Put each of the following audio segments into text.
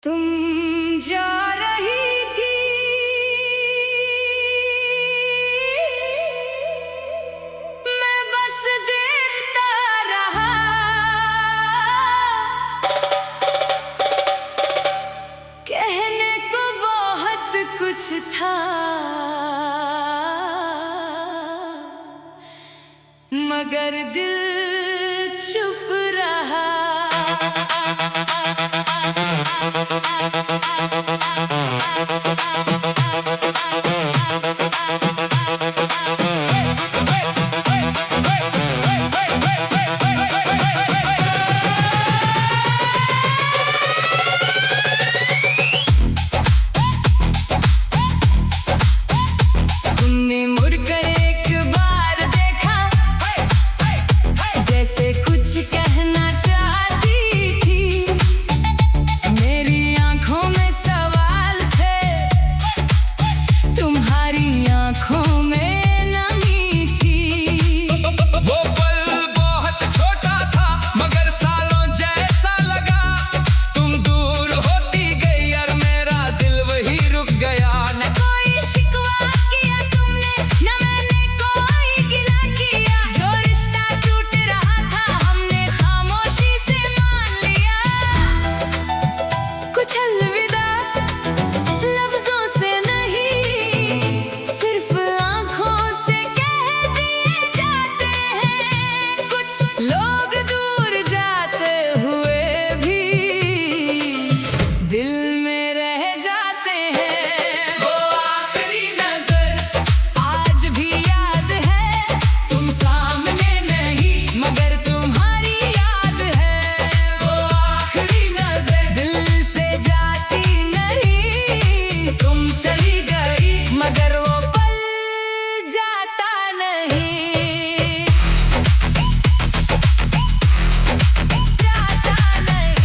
तुम जा रही थी, मैं बस देखता रहा। कहने को बहुत कुछ था, मगर दिल चुप रहा। तुमने मुड़कर एक बार देखा, जैसे कुछ कहना चाहती थी। मेरी आंखों में सवाल थे, तुम्हारी आंखों में नमी थी। वो पल बहुत छोटा था, मगर सालों जैसा लगा। तुम दूर होती गई और मेरा दिल वही रुक गया। न कोई शिकवा किया तुमने, न मैंने कोई गिला किया। जो रिश्ता टूट रहा था, हमने खामोशी से मान लिया। कुछ अलविदा लफ्जों से नहीं, सिर्फ आंखों से कह दिए जाते हैं। कुछ लोग दूर जाते हुए भी दिल में रह जाते हैं। वो आखिरी नजर आज भी याद है, तुम सामने नहीं, मगर तुम्हारी याद है। वो आखिरी नजर दिल से जाती नहीं, तुम चली गई, मगर वो पल जाता नहीं, जाता नहीं।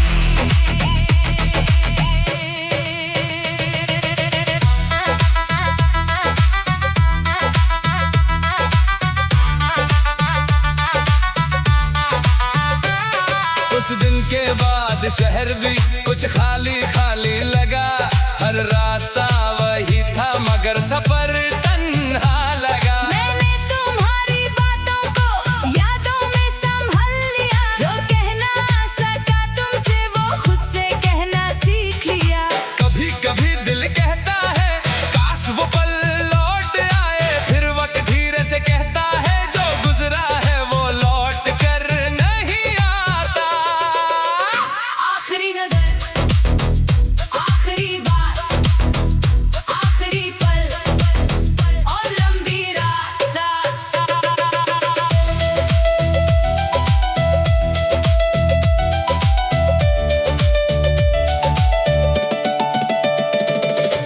उस दिन के बाद शहर भी कुछ खाली खाली लगा। हर रास्ता वही था, मगर सफर तन्हा लगा। मैंने तुम्हारी बातों को यादों में संभाल लिया। जो कहना सका तुमसे, वो खुद से कहना सीख लिया। कभी कभी दिल कहता है, काश वो पल लौट आए। फिर वक्त धीरे से कहता है, जो गुजरा है वो लौट कर नहीं आता। आखिरी नजर, आखिरी बात, आखिरी पल और लंबी रात।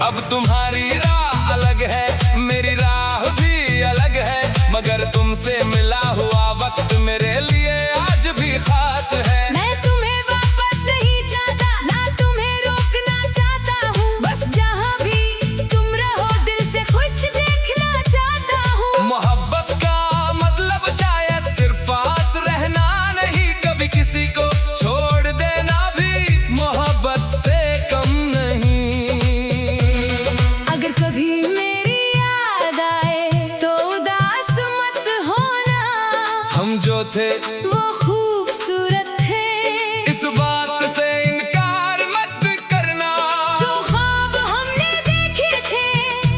अब तुम्हारी राह अलग है, मेरी राह भी अलग है। मगर तुमसे मिला हुआ वक्त मेरे लिए आज भी खास है। मैं तुम्हें वापस नहीं चाहता, ना तुम्हें रोकना चाहता हूँ। बस जहाँ भी तुम रहो, दिल से खुश देखना चाहता हूँ। मोहब्बत का मतलब शायद सिर्फ पास रहना नहीं, कभी किसी को छोड़ देना भी मोहब्बत से कम नहीं। अगर कभी मेरी याद आए, तो उदास मत होना। हम जो थे वो खूबसूरत थे, इस बात से इनकार मत करना। जो ख्वाब हमने देखे थे,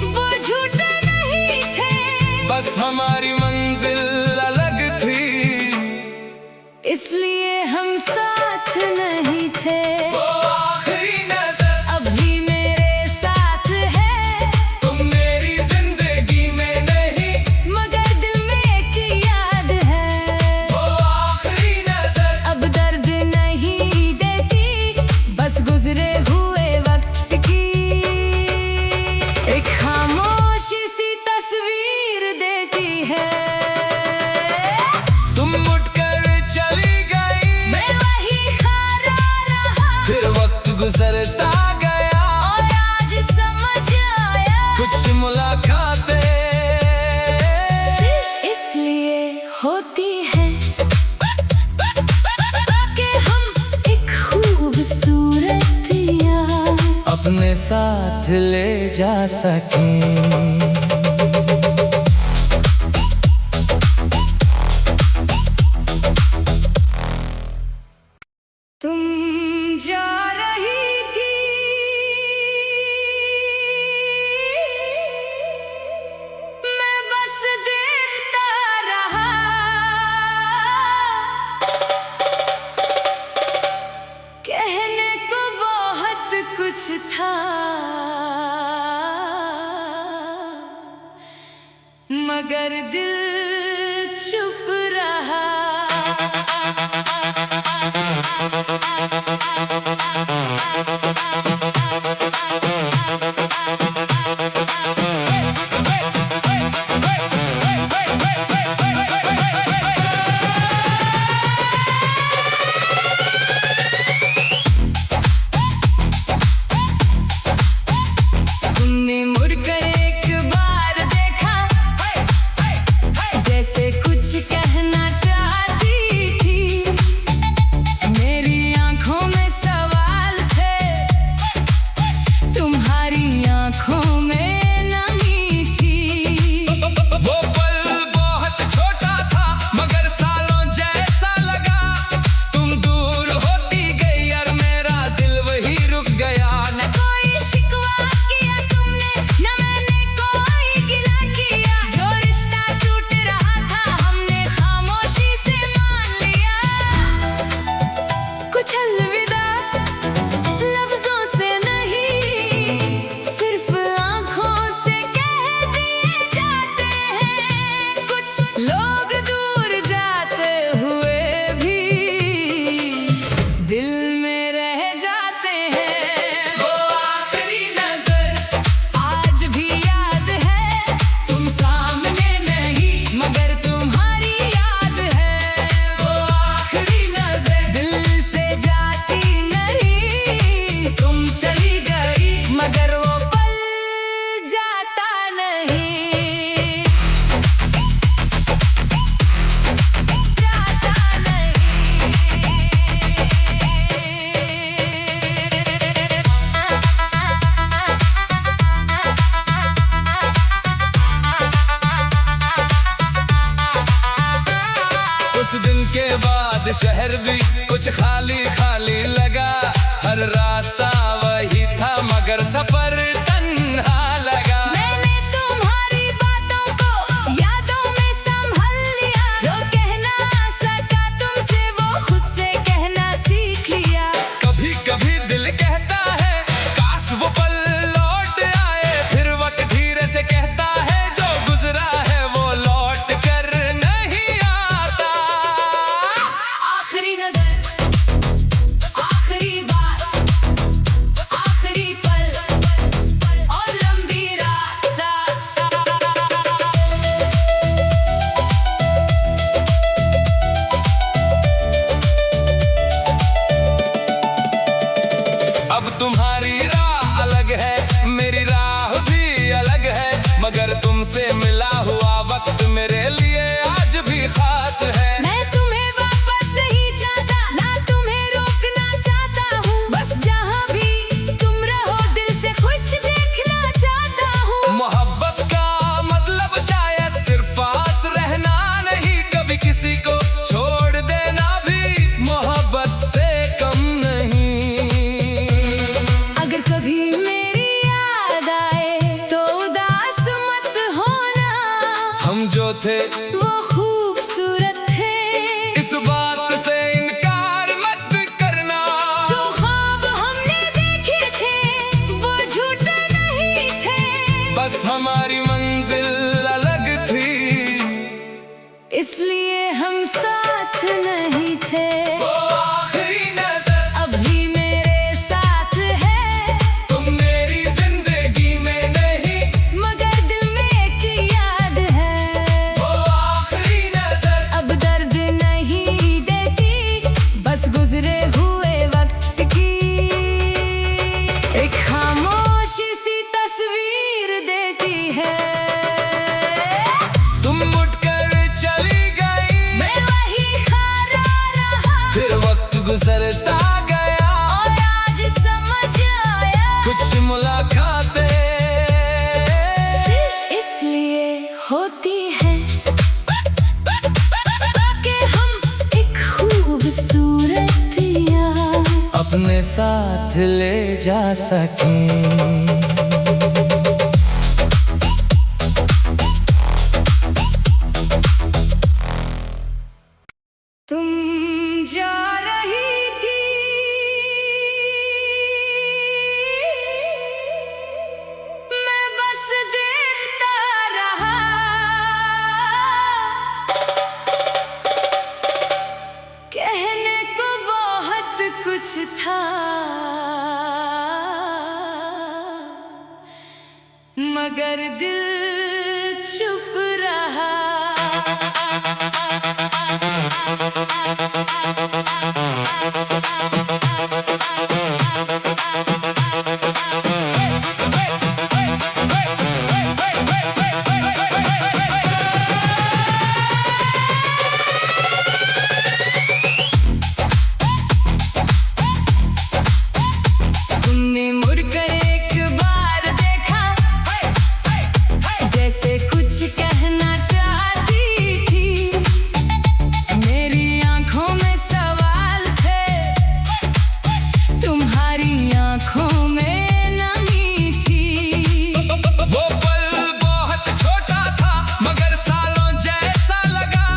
वो झूठे नहीं थे। बस हमारी मंजिल अलग थी, इसलिए हम साथ नहीं थे। वो आखिरी नजर अब भी मेरे साथ है, तुम मेरी जिंदगी में नहीं। मगर दिल में एक याद है। वो आखिरी नजर अब दर्द नहीं देती, बस गुजरे हुए वक्त की एक खामोशी सी तस्वीर देती है। तुम मुड़कर चली गई, मैं वही खड़ा रहा, फिर वक्त गुजरता गया। और आज समझ आया, कुछ मुलाकातें सिर्फ इसलिए होती हैं कि हम एक खूबसूरत याद अपने साथ ले जा सकें। तुम जा रही थी, मैं बस देखता रहा। कहने को बहुत कुछ था, मगर दिल चुप रहा। तुमने मुड़कर एक बार देखा, जैसे कुछ कहना चाहती थी। मेरी आंखों में सवाल थे, तुम्हारी आंखों में नमी थी। वो पल बहुत छोटा था मगर सालों जैसा लगा। तुम दूर होती गई और मेरा दिल वही रुक गया। न कोई शिकवा किया तुमने, न मैंने कोई गिला किया। जो रिश्ता टूट रहा था हमने खामोशी से मान लिया। कुछ अलविदा लफ्जों से नहीं, सिर्फ आंखों से कह दिए जाते हैं। कुछ लोग दूर जाते हुए भी दिल में रह जाते हैं। वो आखिरी नजर आज भी याद है, तुम सामने नहीं मगर तुम्हारी याद है। वो आखिरी नजर दिल से जाती नहीं, तुम चली गई मगर वो पल जाता नहीं, जाता नहीं। उस दिन के बाद शहर भी कुछ खाली खाली लगा। हर रास्ता वही था मगर सफर तन्हा लगा। मैंने तुम्हारी बातों को यादों में संभाल लिया। जो कहना सका तुमसे वो खुद से कहना सीख लिया। कभी कभी दिल कहता है काश वो पल लौट आए। फिर वक्त धीरे से कहता है जो गुजरा है वो लौट कर नहीं आता। आखिरी नजर, आखिरी बात, आखिरी पल और लंबी रात। अब तुम्हारी राह अलग है, मेरी राह भी अलग है। मगर तुमसे मिला हुआ वक्त मेरे लिए आज भी खास है। मैं तुम्हें वापस नहीं चाहता, ना तुम्हें रोकना चाहता हूँ। बस जहाँ भी तुम रहो दिल से खुश देखना चाहता हूँ। मोहब्बत का मतलब शायद सिर्फ पास रहना नहीं, कभी किसी को छोड़ देना भी मोहब्बत से कम नहीं। अगर कभी मेरी याद आए तो उदास मत होना। हम जो थे वो खूबसूरत थे, इस बात से इनकार मत करना। जो ख्वाब हमने देखे थे वो झूठे नहीं थे। बस हमारी मंजिल अलग थी, इसलिए हम साथ नहीं थे। वो आखिरी नजर अभी मेरे साथ है तुम मेरी जिंदगी में नहीं, मगर दिल में एक याद है। वो आखिरी नजर अब दर्द नहीं देती, बस गुजरे हुए वक्त की एक खामोशी सी तस्वीर देती है। तुम मुड़कर चली गई, मैं वही खड़ा रहा फिर वक्त गुजरता गया। और आज समझ आया कुछ अपने साथ ले जा सकें। तुम जा रही थी, मैं बस देखता रहा। कहने को बहुत कुछ था, मगर दिल चुप रहा। तुमने मुड़कर एक बार देखा, जैसे कुछ कहना चाहती थी। मेरी आंखों में सवाल थे, तुम्हारी आंखों में नमी थी। वो पल बहुत छोटा था मगर सालों जैसा लगा।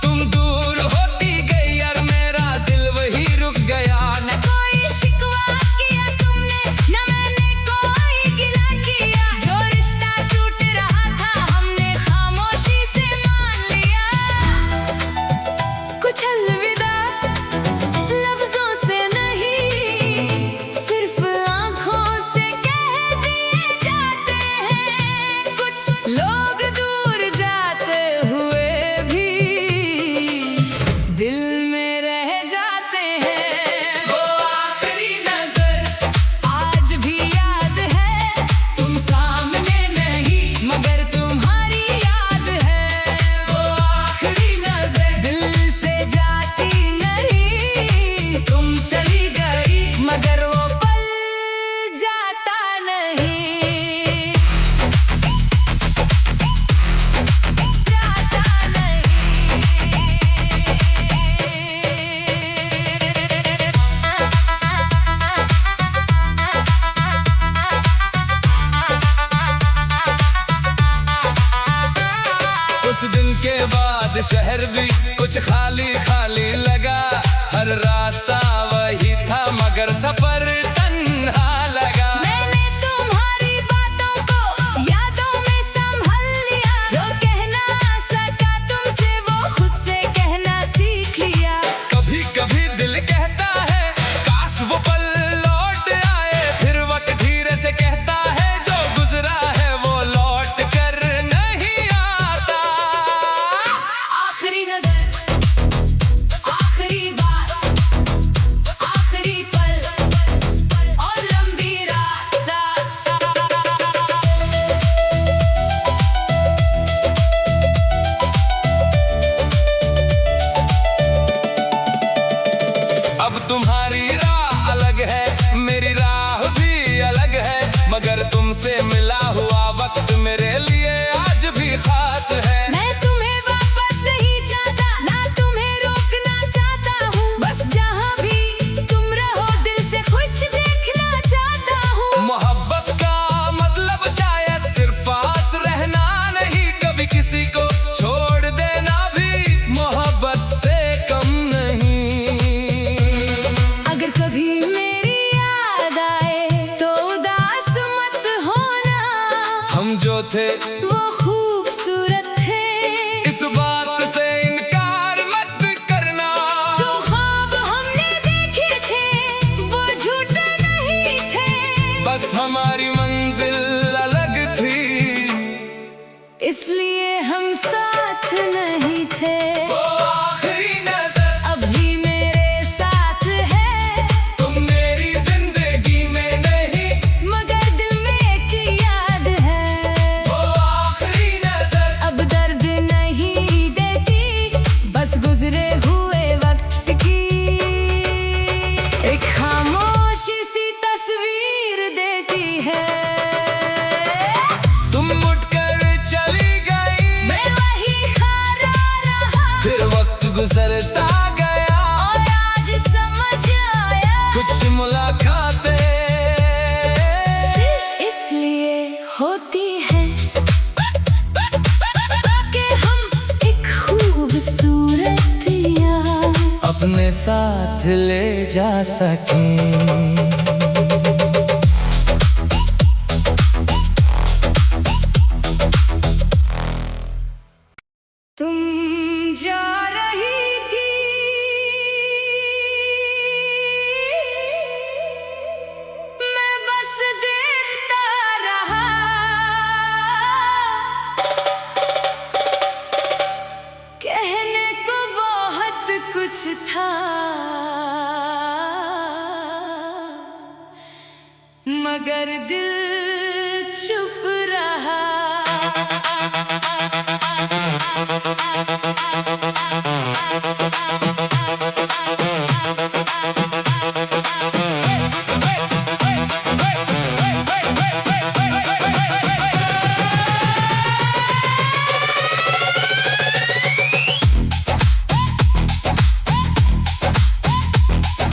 तुम दूर होती गई और मेरा दिल वही रुक गया। न कोई शिकवा किया तुमने, न मैंने कोई गिला किया। जो रिश्ता टूट रहा था हमने खामोशी से मान लिया। कुछ अलविदा लफ्जों से नहीं, सिर्फ आंखों से कह दिए जाते हैं। कुछ लोग दूर जाते हुए भी दिल में रह जाते हैं। वो आखिरी नजर आज भी याद है, तुम सामने नहीं मगर तुम्हारी याद है। वो आखिरी नजर दिल से जाती नहीं, तुम चली गई मगर वो पल जाता नहीं, जाता नहीं। उस दिन के बाद शहर भी कुछ खाली खाली लगा। हर रास्ता वही था मगर सफर तन्हा लगा। मैंने तुम्हारी बातों को यादों में संभाल लिया। जो कहना सका तुमसे वो खुद से कहना सीख लिया। कभी कभी दिल कहता है काश वो पल लौट आए। फिर वक्त धीरे से कहता है जो गुजरा है वो लौट कर नहीं आता। आखिरी नजर, आखिरी बात, आखिरी पल और लंबी रात। अब तुम्हारी राह अलग है, मेरी राह भी अलग है। मगर तुमसे मिला हुआ वक्त मेरे लिए आज भी खास है। मैं तुम्हें वापस नहीं चाहता, ना तुम्हें रोकना चाहता हूँ। बस जहाँ भी तुम रहो दिल से खुश देखना चाहता हूँ। मोहब्बत का मतलब शायद सिर्फ पास रहना नहीं, कभी किसी को छोड़ देना भी मोहब्बत से कम नहीं। अगर कभी मेरी याद आए तो उदास मत होना। हम जो थे वो खूबसूरत थे, इस बात से इनकार मत करना। जो ख्वाब हमने देखे थे वो झूठे नहीं थे। बस हमारी मंजिल अलग थी, इसलिए हम साथ नहीं थे। वो आखिरी नजर अभी मेरे साथ है तुम मेरी जिंदगी में नहीं, मगर दिल में एक याद है। वो आखिरी नजर अब दर्द नहीं देती, बस गुजरे हुए वक्त की एक खामोशी सी तस्वीर देती है। साथ ले जा सकें। तुम जा रही थी, मैं बस देखता रहा। कहने को बहुत कुछ था, मगर दिल चुप रहा।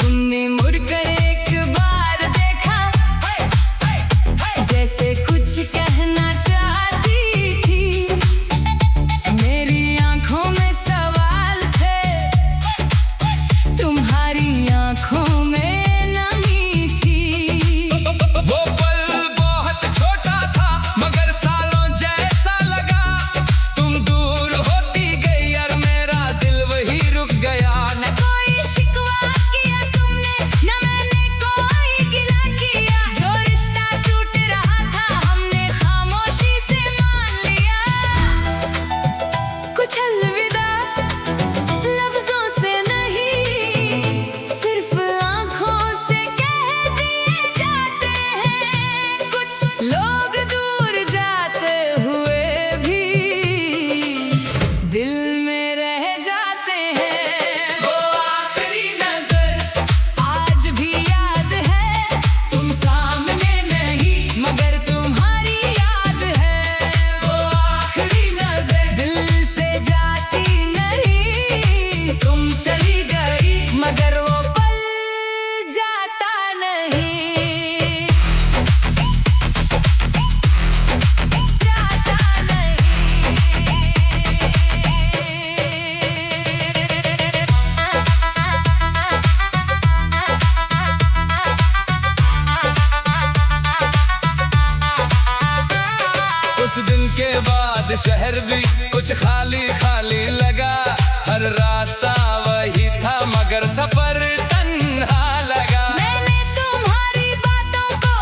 तुमने मुड़कर एक बार देखा, जैसे कुछ कहना चाहती थी। मेरी आंखों में सवाल थे, तुम्हारी आंखों में नमी थी। वो पल बहुत छोटा था, मगर सालों जैसा लगा। तुम दूर होती गई और मेरा दिल वही रुक गया। न कोई शिकवा किया तुमने, न मैंने कोई गिला किया। जो रिश्ता टूट रहा था, हमने खामोशी से मान लिया। कुछ अलविदा लफ्जों से नहीं, सिर्फ आंखों से कह दिए जाते हैं। कुछ लोग दूर जाते हुए भी दिल में रह जाते हैं। वो आखिरी नजर आज भी याद है, तुम सामने नहीं मगर तुम्हारी याद है। वो आखिरी नजर दिल से जाती नहीं, तुम चली गई मगर वो पल जाता नहीं, जाता नहीं। उस दिन के बाद शहर भी कुछ खाली खाली लगा। हर रास्ता वही था, मगर सफर तन्हा लगा। मैंने तुम्हारी बातों को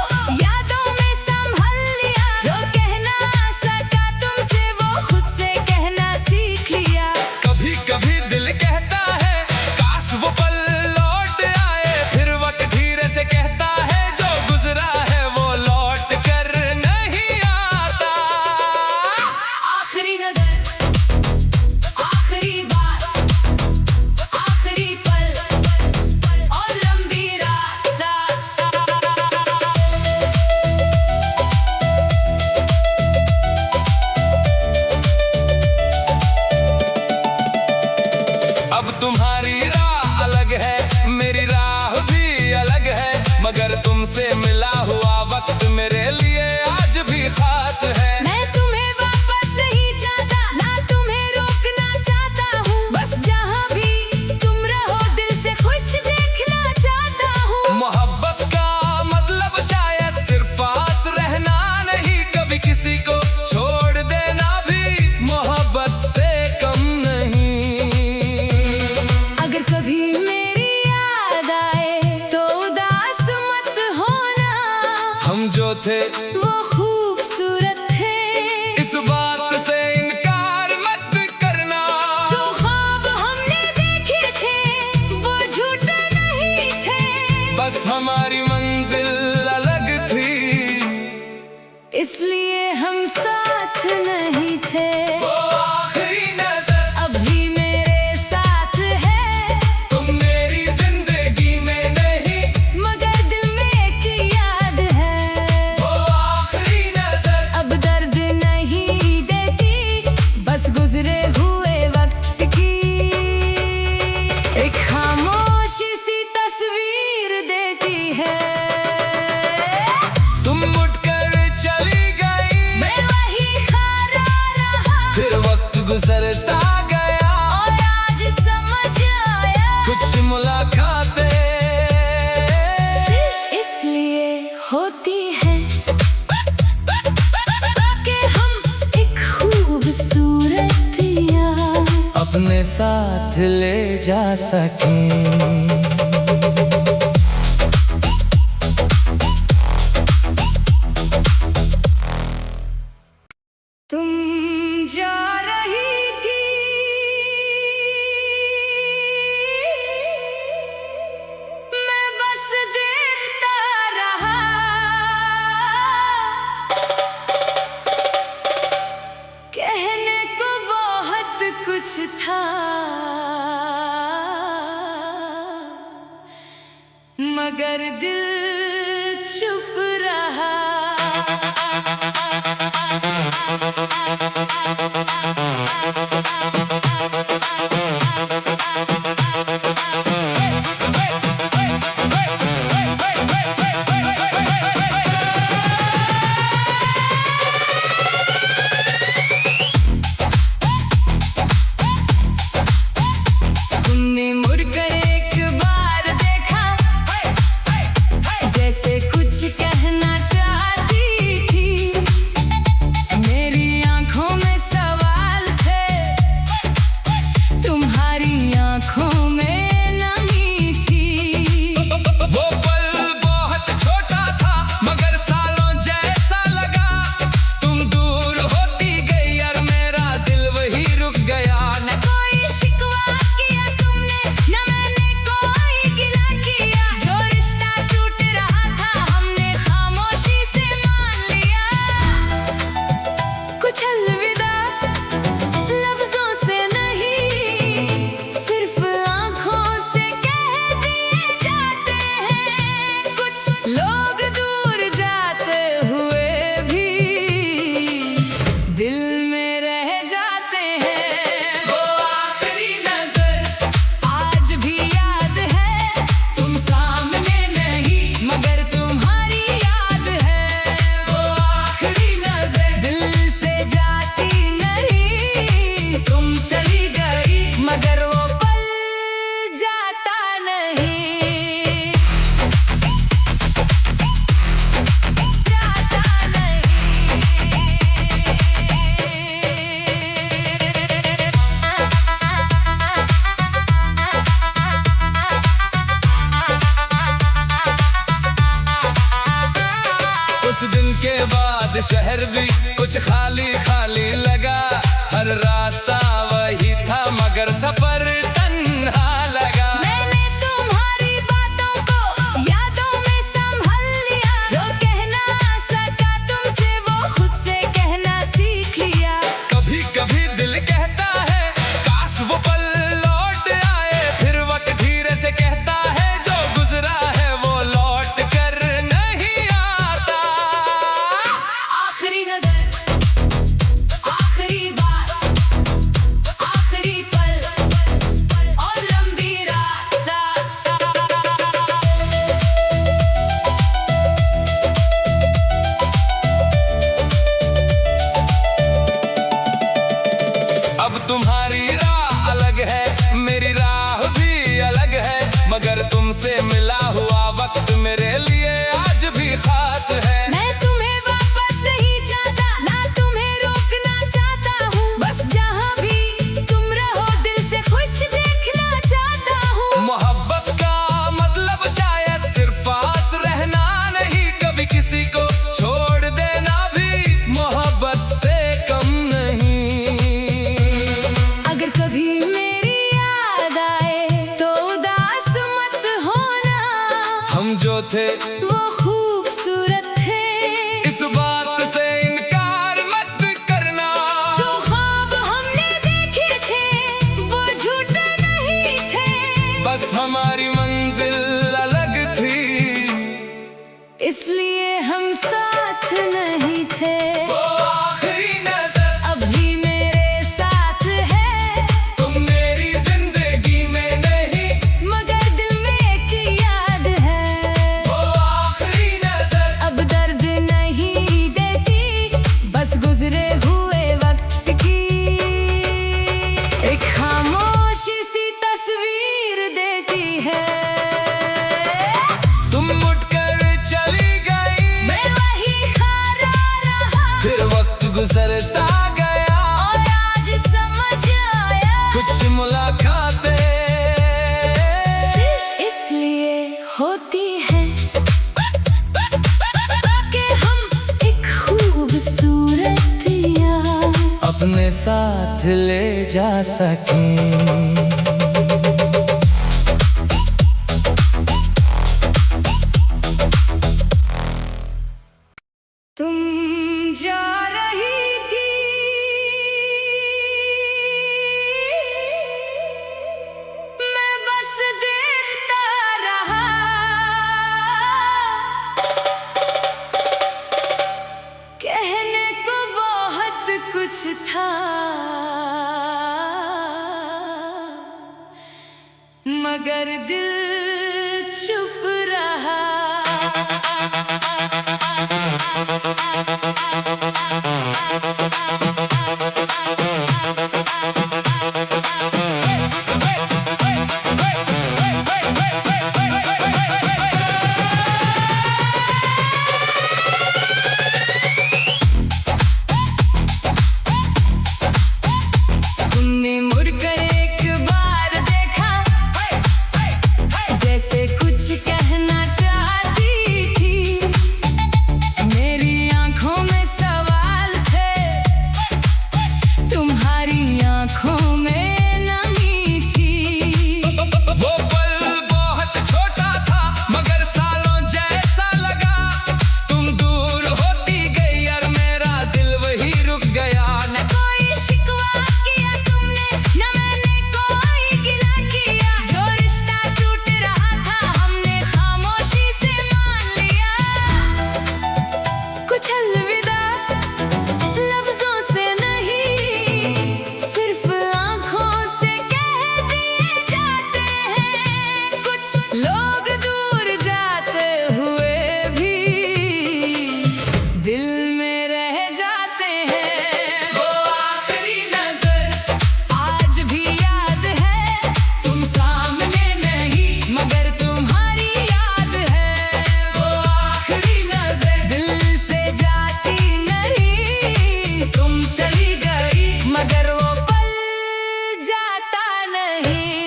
यादों में संभाल लिया। जो कहना सका तुमसे, वो खुद से कहना सीख लिया। कभी कभी दिल कहता है, काश वो पल लौट आए। फिर वक्त धीरे से कहता है, जो गुजरा है वो लौट कर नहीं आता। आखिरी नजर, आखिरी बात, आखिरी पल और लंबी रात। अब तुम्हारी राह अलग है, मेरी राह भी अलग है। मगर तुमसे मिला हुआ वक्त मेरे लिए आज भी खास है। मैं तुम्हें वापस नहीं चाहता, ना तुम्हें रोकना चाहता हूँ। बस जहाँ भी तुम रहो, दिल से खुश देखना चाहता हूँ। मोहब्बत का मतलब शायद सिर्फ पास रहना नहीं, कभी किसी को छोड़ देना भी मोहब्बत से कम नहीं। अगर कभी मेरी याद आए तो उदास मत होना, हम जो थे वो खूबसूरत थे। इस बात से इनकार मत करना। जो ख्वाब हमने देखे थे, वो झूठे नहीं थे। बस हमारी मंजिल अलग थी, इसलिए हम साथ नहीं थे। वो आखिरी नजर अभी मेरे साथ है, तुम मेरी जिंदगी में नहीं। मगर दिल में एक याद है। वो आखिरी नजर अब दर्द नहीं देती, बस गुजरे हुए वक्त की एक खामोशी सी तस्वीर देती है। तुम उठकर चली गई, मैं वही खड़ा रहा। हमें साथ ले जा सकें। तुम जा रही थी, मैं बस देखता रहा। कहने को बहुत कुछ था, मगर दिल चुप रहा। तुमने मुड़कर एक बार देखा, जैसे कुछ कहना चाहती थी। मेरी आंखों में सवाल थे, तुम्हारी आंखों में नमी थी। वो पल बहुत छोटा था मगर सालों जैसा लगा। तुम दूर होती गई और मेरा दिल वही रुक गया। न कोई शिकवा किया तुमने, न मैंने कोई गिला किया। जो रिश्ता टूट रहा था हमने खामोशी से मान लिया। कुछ अलविदा लफ्जों से नहीं, सिर्फ आंखों से कह दिए जाते हैं। कुछ लोग दूर जाते हुए भी दिल में रह जाते हैं। वो आखिरी नजर आज भी याद है, तुम सामने नहीं मगर तुम्हारी याद है। वो आखिरी नजर दिल से जाती नहीं, तुम चली गई मगर वो पल जाता नहीं, जाता नहीं। उस दिन के बाद शहर भी कुछ खाली खाली लगा। हर रास्ता वही था मगर सफर तन्हा लगा। मैंने तुम्हारी बातों को यादों में संभाल लिया। जो कहना सका तुमसे वो खुद से कहना सीख लिया। कभी कभी दिल कहता है काश वो पल लौट आए। फिर वक्त धीरे से कहता है जो गुजरा है वो लौट कर नहीं आता। आखिरी नजर, आखिरी बात, आखिरी पल और लंबी रात। अब तुम्हारी राह अलग है, मेरी राह भी अलग है। मगर तुमसे मिला हुआ वक्त मेरे लिए आज भी खास है। मैं तुम्हें वापस नहीं चाहता, ना तुम्हें रोकना चाहता हूँ। बस जहाँ भी तुम रहो दिल से खुश देखना चाहता हूँ। मोहब्बत का मतलब शायद सिर्फ पास रहना नहीं, कभी किसी को छोड़ देना भी मोहब्बत से कम नहीं। अगर कभी मेरी याद आए तो उदास मत होना। हम जो थे वो खूबसूरत थे, इस बात से इनकार मत करना। जो ख्वाब हमने देखे थे वो झूठे नहीं थे। बस हमारी मंजिल अलग थी, इसलिए हम साथ नहीं थे। वो आखिरी नजर अब भी मेरे साथ है, तुम मेरी जिंदगी में नहीं मगर दिल में एक याद है। वो आखिरी नजर अब दर्द नहीं देती, बस गुजरे हुए वक्त की एक खामोशी सी तस्वीर देती है। तुम मुड़कर चली गई, मैं वही खड़ा रहा फिर वक्त गुजरता गया। और आज समझ आया कुछ मुलाकात अपने साथ ले जा सकें। तुम जा रही थी मैं बस देखता रहा, कहने को बहुत कुछ था मगर दिल चुप रहा। तुमने मुड़कर एक बार देखा जैसे कुछ कहना चाहती थी, मेरी आंखों में सवाल थे, तुम्हारी आंखों में नमी थी। वो पल बहुत छोटा था मगर सालों जैसा लगा, तुम दूर होती गई और मेरा दिल वही रुक गया। न कोई शिकवा किया तुमने, न मैंने कोई गिला किया, जो रिश्ता टूट रहा था हमने खामोशी से मान लिया। कुछ अलविदा लफ्जों से नहीं, सिर्फ आंखों से कह दिए जाते हैं। कुछ लोग दूर जाते हुए भी दिल में रह जाते हैं। वो आखिरी नजर आज भी याद है, तुम सामने नहीं मगर तुम्हारी याद है। वो आखिरी नजर दिल से जाती नहीं, तुम चली गई मगर वो पल जाता नहीं,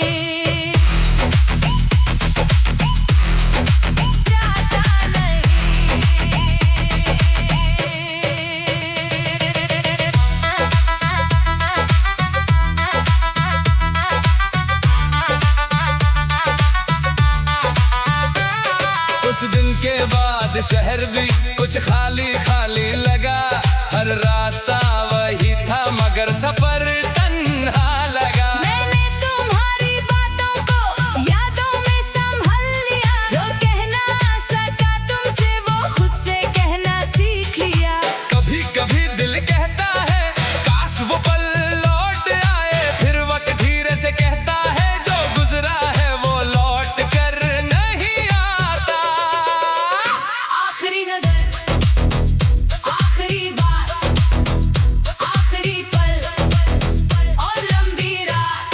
जाता नहीं। उस दिन के बाद शहर भी कुछ खाली खाली लगा, हर रास्ता वही था मगर सफर तन्हा लगा। मैंने तुम्हारी बातों को यादों में संभाल लिया, जो कहना सका तुमसे वो खुद से कहना सीख लिया। कभी कभी दिल कहता है काश वो पल लौट आए, फिर वक्त धीरे से कहता है जो गुजरा है वो लौट कर नहीं आता। आखिरी नजर, आखिरी बात, आखिरी पल और लंबी रात।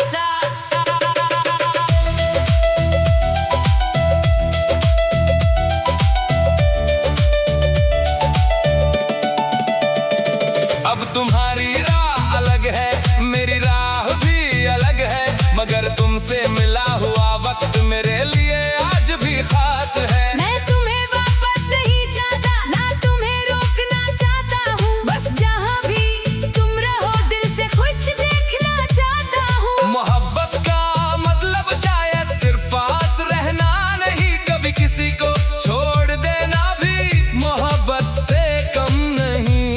अब तुम्हारी राह अलग है, मेरी राह भी अलग है, मगर तुमसे मिला हुआ वक्त मेरे लिए आज भी खास है। मैं तुम्हें वापस नहीं चाहता, ना तुम्हें रोकना चाहता हूँ, बस जहाँ भी तुम रहो दिल से खुश देखना चाहता हूँ। मोहब्बत का मतलब शायद सिर्फ पास रहना नहीं, कभी किसी को छोड़ देना भी मोहब्बत से कम नहीं।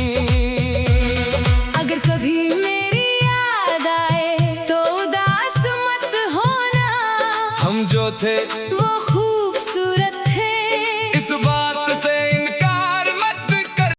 अगर कभी मेरी याद आए तो उदास मत होना, हम जो थे